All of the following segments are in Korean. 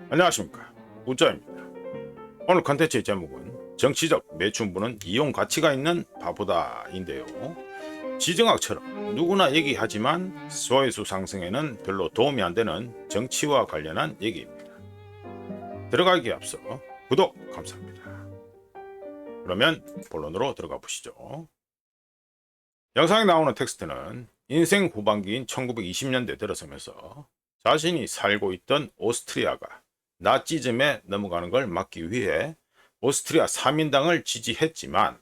안녕하십니까, 우짜입니다. 오늘 컨텐츠의 제목은 정치적 매춘부는 이용 가치가 있는 바보다인데요. 지정학처럼 누구나 얘기하지만 소외수 상승에는 별로 도움이 안 되는 정치와 관련한 얘기입니다. 들어가기에 앞서 구독 감사합니다. 그러면 본론으로 들어가 보시죠. 영상에 나오는 텍스트는 인생 후반기인 1920년대 들어서면서 자신이 살고 있던 오스트리아가 나치즘에 넘어가는 걸 막기 위해 오스트리아 3인당을 지지했지만,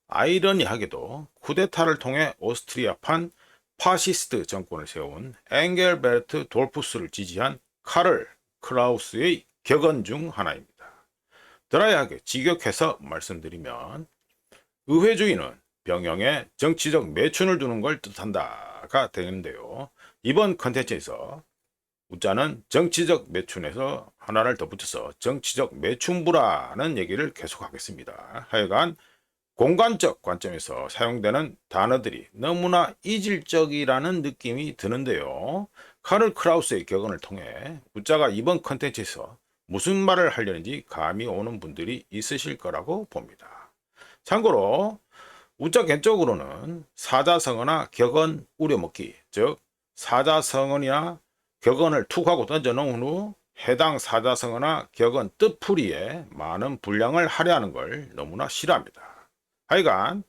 아이러니하게도 쿠데타를 통해 오스트리아판 파시스트 정권을 세운 엥겔베르트 돌푸스를 지지한 카를 크라우스의 격언 중 하나입니다. 드라이하게 직역해서 말씀드리면, 의회주의는 병영에 정치적 매춘을 두는 걸 뜻한다가 되는데요. 이번 컨텐츠에서 우짜는 정치적 매춘에서 하나를 더 붙여서 정치적 매춘부라는 얘기를 계속하겠습니다. 하여간 공간적 관점에서 사용되는 단어들이 너무나 이질적이라는 느낌이 드는데요. 카를 크라우스의 격언을 통해 우짜가 이번 컨텐츠에서 무슨 말을 하려는지 감이 오는 분들이 있으실 거라고 봅니다. 참고로 우짜 개적으로는 사자성어나 격언 우려먹기, 즉 사자성어나 격언을 툭 하고 던져놓은 후 해당 사자성어나 격언 뜻풀이에 많은 분량을 할애하는 걸 너무나 싫어합니다. 하여간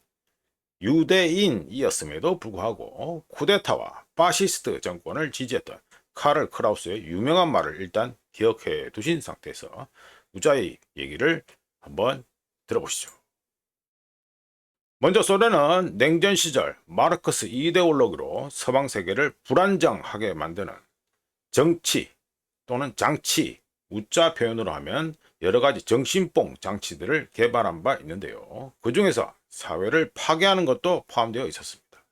유대인이었음에도 불구하고 쿠데타와 파시스트 정권을 지지했던 카를 크라우스의 유명한 말을 일단 기억해 두신 상태에서 우짜의 얘기를 한번 들어보시죠. 먼저 소련은 냉전 시절 마르크스 이데올로기로 서방 세계를 불안정하게 만드는 정치 또는 장치, 우짜 표현으로 하면 여러 가지 정신뽕 장치들을 개발한 바 있는데요. 그 중에서 사회를 파괴하는 것도 포함되어 있었습니다.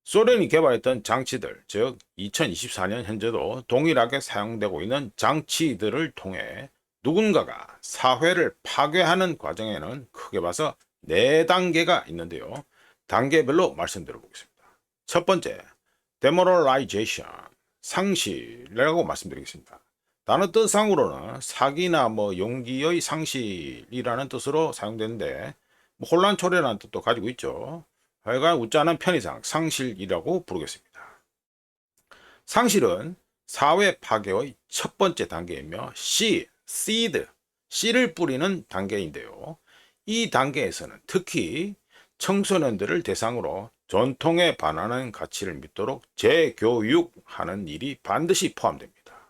소련이 개발했던 장치들, 즉 2024년 현재도 동일하게 사용되고 있는 장치들을 통해 누군가가 사회를 파괴하는 과정에는 크게 봐서 4단계가 있는데요. 단계별로 말씀드려 보겠습니다. 첫 번째, demoralization, 상실이라고 말씀드리겠습니다. 단어 뜻상으로는 사기나 용기의 상실이라는 뜻으로 사용되는데, 혼란초래라는 뜻도 가지고 있죠. 하여간 우짜는 편의상 상실이라고 부르겠습니다. 상실은 사회 파괴의 첫 번째 단계이며 seed, 씨를 뿌리는 단계인데요. 이 단계에서는 특히 청소년들을 대상으로 전통에 반하는 가치를 믿도록 재교육하는 일이 반드시 포함됩니다.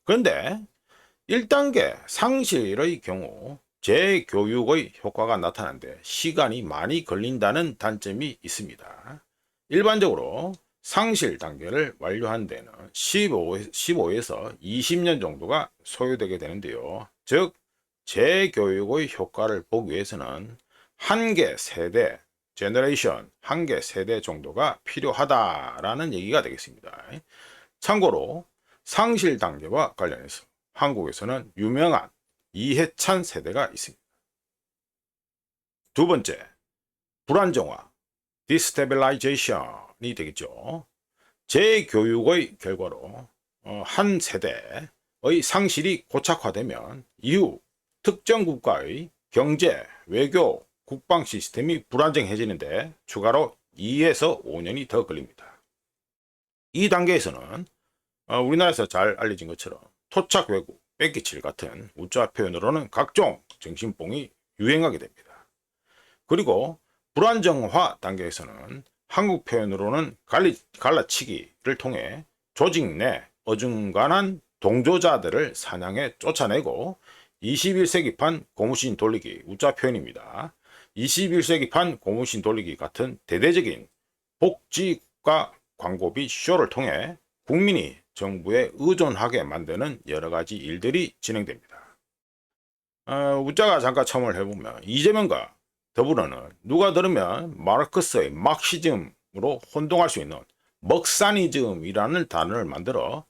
그런데 1단계 상실의 경우 재교육의 효과가 나타나는데 시간이 많이 걸린다는 단점이 있습니다. 일반적으로 상실 단계를 완료한 데는 15에서 20년 정도가 소요되게 되는데요. 즉 재교육의 효과를 보기 위해서는 한 개 세대, 제너레이션, 한 개 세대 정도가 필요하다라는 얘기가 되겠습니다. 참고로 상실 단계와 관련해서 한국에서는 유명한 이해찬 세대가 있습니다. 두 번째, 불안정화, 디스테빌라이제이션이 되겠죠. 재교육의 결과로 한 세대의 상실이 고착화되면 이후 특정 국가의 경제, 외교, 국방 시스템이 불안정해지는데 추가로 2에서 5년이 더 걸립니다. 이 단계에서는 우리나라에서 잘 알려진 것처럼 토착 왜곡, 뺏기칠 같은 우짜 표현으로는 각종 정신뽕이 유행하게 됩니다. 그리고 불안정화 단계에서는 한국 표현으로는 갈라치기를 통해 조직 내 어중간한 동조자들을 사냥해 쫓아내고 21세기판 고무신 돌리기, 우짜 표현입니다. 21세기판 고무신 돌리기 같은 대대적인 복지국가 광고비 쇼를 통해 국민이 정부에 의존하게 만드는 여러 가지 일들이 진행됩니다. 우짜가 잠깐 첨언을 해보면 이재명과 더불어는 누가 들으면 마르크스의 막시즘으로 혼동할 수 있는 먹사니즘이라는 단어를 만들어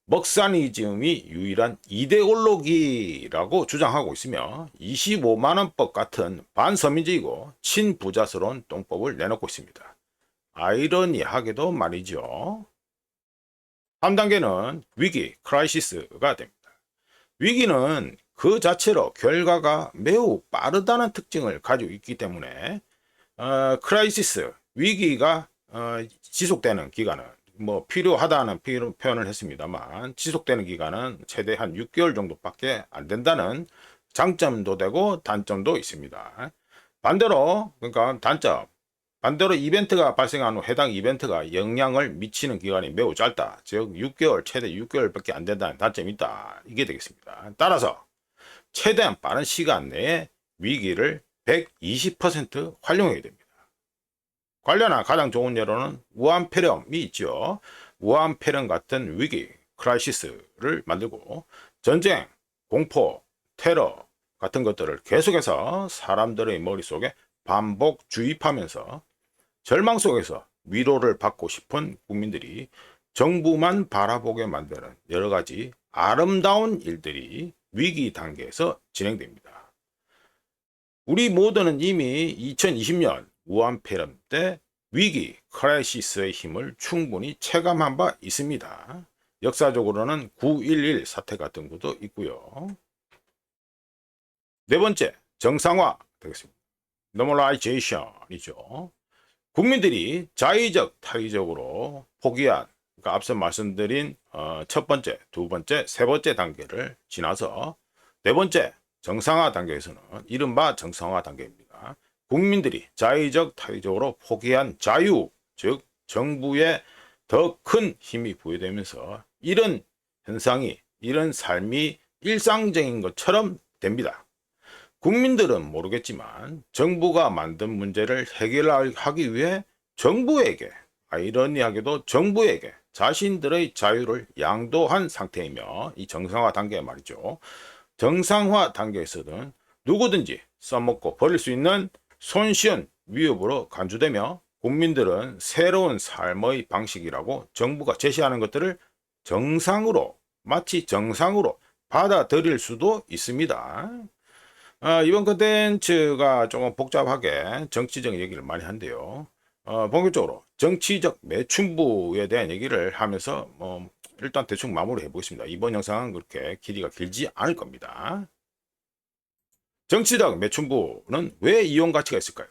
먹사니즘이 유일한 이데올로기라고 주장하고 있으며 25만원법 같은 반서민주이고 친부자스러운 똥법을 내놓고 있습니다. 아이러니하게도 말이죠. 3단계는 위기, 크라이시스가 됩니다. 위기는 그 자체로 결과가 매우 빠르다는 특징을 가지고 있기 때문에 크라이시스 위기가 지속되는 기간은 뭐 필요하다는 표현을 했습니다만 지속되는 기간은 최대 한 6개월 정도밖에 안 된다는 장점도 되고 단점도 있습니다. 반대로 그러니까 단점 반대로 이벤트가 발생한 후 해당 이벤트가 영향을 미치는 기간이 매우 짧다. 즉 6개월 최대 6개월밖에 안 된다는 단점이 있다. 이게 되겠습니다. 따라서 최대한 빠른 시간 내에 위기를 120% 활용해야 됩니다. 관련한 가장 좋은 예로는 우한폐렴이 있죠. 우한폐렴 같은 위기, 크라이시스를 만들고 전쟁, 공포, 테러 같은 것들을 계속해서 사람들의 머릿속에 반복 주입하면서 절망 속에서 위로를 받고 싶은 국민들이 정부만 바라보게 만드는 여러 가지 아름다운 일들이 위기 단계에서 진행됩니다. 우리 모두는 이미 2020년 우한폐렴 때 위기, 크라이시스의 힘을 충분히 체감한 바 있습니다. 역사적으로는 9.11 사태 같은 것도 있고요. 네 번째, 정상화 되겠습니다. 노멀라이제이션이죠. 국민들이 자의적, 타의적으로 포기한 그러니까 앞서 말씀드린 첫 번째, 두 번째, 세 번째 단계를 지나서 네 번째 정상화 단계에서는 이른바 정상화 단계입니다. 국민들이 자의적, 타의적으로 포기한 자유, 즉 정부에 더 큰 힘이 부여되면서 이런 현상이, 이런 삶이 일상적인 것처럼 됩니다. 국민들은 모르겠지만 정부가 만든 문제를 해결하기 위해 정부에게, 아이러니하게도 정부에게 자신들의 자유를 양도한 상태이며 이 정상화 단계 말이죠. 정상화 단계에서는 누구든지 써먹고 버릴 수 있는 손쉬운 위협으로 간주되며 국민들은 새로운 삶의 방식이라고 정부가 제시하는 것들을 정상으로, 마치 정상으로 받아들일 수도 있습니다. 이번 컨텐츠가 조금 복잡하게 정치적 얘기를 많이 한대요. 본격적으로 정치적 매춘부에 대한 얘기를 하면서 일단 대충 마무리 해보겠습니다. 이번 영상은 그렇게 길이가 길지 않을 겁니다. 정치적 매춘부는 왜 이용 가치가 있을까요?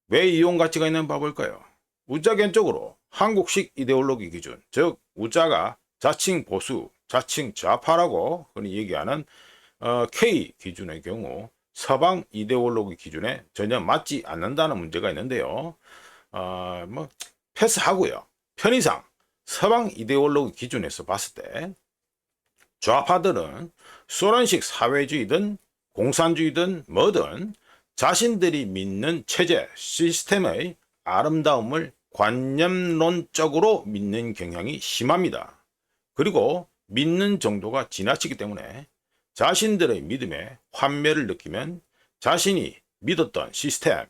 왜 이용 가치가 있는 바볼까요? 우자견적으로 한국식 이데올로기 기준, 즉 우자가 자칭 보수, 자칭 좌파라고 흔히 얘기하는 K 기준의 경우 서방 이데올로기 기준에 전혀 맞지 않는다는 문제가 있는데요. 패스하고요. 편의상 서방 이데올로기 기준에서 봤을 때 좌파들은 소련식 사회주의든 공산주의든 뭐든 자신들이 믿는 체제, 시스템의 아름다움을 관념론적으로 믿는 경향이 심합니다. 그리고 믿는 정도가 지나치기 때문에 자신들의 믿음에 환멸을 느끼면 자신이 믿었던 시스템에게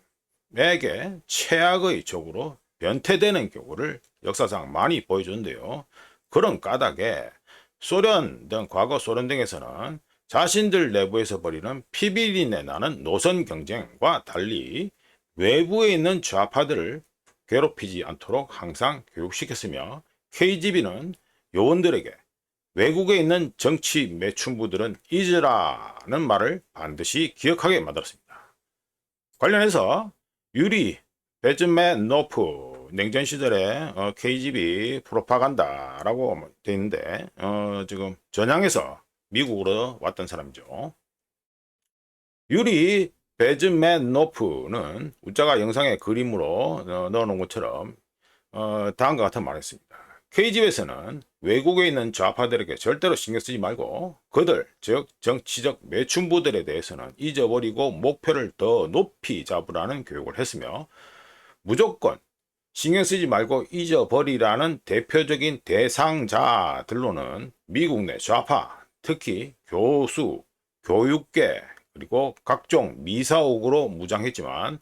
최악의 적으로 변태되는 경우를 역사상 많이 보여주는데요. 그런 까닭에 소련 등 과거 소련 등에서는 자신들 내부에서 벌이는 피비린내 나는 노선 경쟁과 달리 외부에 있는 좌파들을 괴롭히지 않도록 항상 교육시켰으며 KGB는 요원들에게 외국에 있는 정치 매춘부들은 잊으라는 말을 반드시 기억하게 만들었습니다. 관련해서 유리 베즈메노프 냉전 시절에 KGB 프로파간다라고 되어 있는데 지금 전향해서 미국으로 왔던 사람이죠. 유리 베즈메노프는 우자가 영상에 그림으로 넣어놓은 것처럼 다음과 같은 말을 했습니다. KGB에서는 외국에 있는 좌파들에게 절대로 신경 쓰지 말고 그들, 즉 정치적 매춘부들에 대해서는 잊어버리고 목표를 더 높이 잡으라는 교육을 했으며 무조건 신경 쓰지 말고 잊어버리라는 대표적인 대상자들로는 미국 내 좌파, 특히 교수, 교육계, 그리고 각종 미사옥으로 무장했지만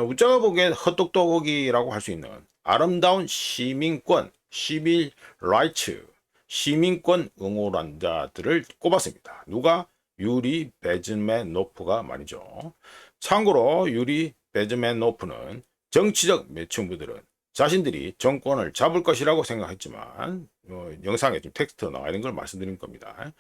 우자가 보기엔 헛똑똑이라고 할 수 있는 아름다운 시민권, 시빌 라이츠, 시민권 응원자들을 꼽았습니다. 누가? 유리 베즈메노프가 말이죠. 참고로 유리 베즈메노프는 정치적 매춘부들은 자신들이 정권을 잡을 것이라고 생각했지만 영상에 좀 텍스트 나와 있는 걸 말씀드린 겁니다.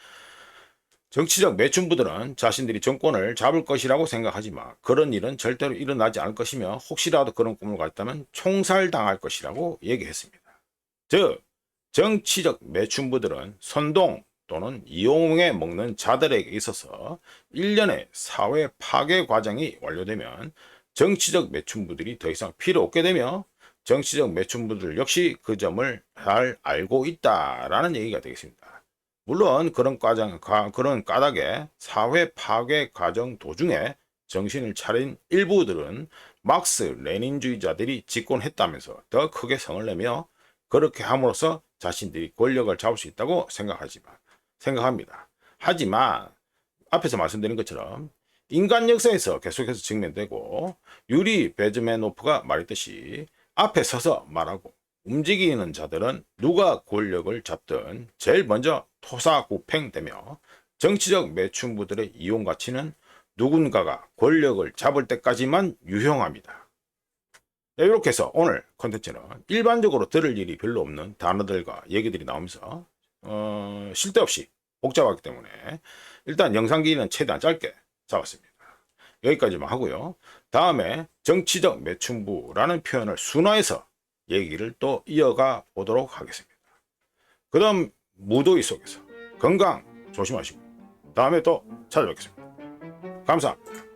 정치적 매춘부들은 자신들이 정권을 잡을 것이라고 생각하지만 그런 일은 절대로 일어나지 않을 것이며 혹시라도 그런 꿈을 갖다면 총살당할 것이라고 얘기했습니다. 즉 정치적 매춘부들은 선동 또는 이용해 먹는 자들에게 있어서 일련의 사회 파괴 과정이 완료되면 정치적 매춘부들이 더 이상 필요 없게 되며 정치적 매춘부들 역시 그 점을 잘 알고 있다라는 얘기가 되겠습니다. 물론 그런 까닭에 사회 파괴 과정 도중에 정신을 차린 일부들은 막스 레닌주의자들이 집권했다면서 더 크게 성을 내며 그렇게 함으로써 자신들이 권력을 잡을 수 있다고 생각합니다. 하지만 앞에서 말씀드린 것처럼 인간 역사에서 계속해서 증명되고 유리 베즈메노프가 말했듯이 앞에 서서 말하고 움직이는 자들은 누가 권력을 잡든 제일 먼저 토사구팽되며 정치적 매춘부들의 이용 가치는 누군가가 권력을 잡을 때까지만 유효합니다. 네, 이렇게 해서 오늘 컨텐츠는 일반적으로 들을 일이 별로 없는 단어들과 얘기들이 나오면서 쓸데없이 복잡하기 때문에 일단 영상 길이는 최대한 짧게 잡았습니다. 여기까지만 하고요. 다음에 정치적 매춘부라는 표현을 순화해서 얘기를 또 이어가 보도록 하겠습니다. 그 다음 무더위 속에서 건강 조심하시고 다음에 또 찾아뵙겠습니다. 감사합니다.